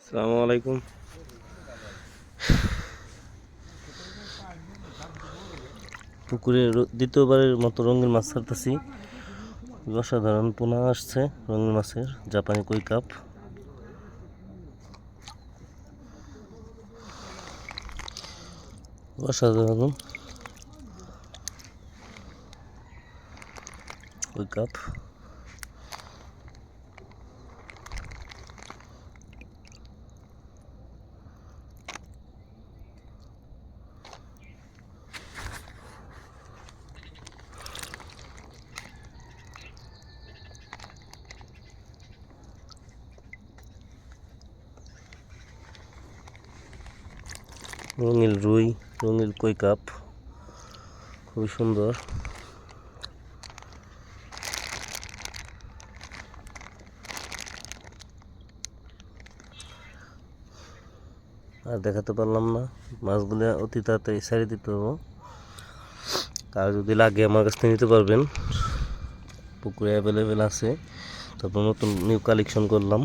আসসালামু আলাইকুম। পুকুরে দ্বিতীয়বারের মতো রঙিন মাছ ছাড়তেছি। অসাধারণ পোনা আসছে রঙিন মাছের, জাপানি কই কাপ। অসাধারণ কই কাপ। রঙিন রুই, রঙিন কই কাপ, খুবই সুন্দর। আর দেখাতে পারলাম না, মাছগুলো অতি তাড়াতাড়ি ছেড়ে দিতে হবে। আর যদি লাগে আমার কাছ থেকে নিতে পারবেন, পুকুরে অ্যাভেলেবেল আছে। তারপর নতুন নিউ কালেকশন করলাম।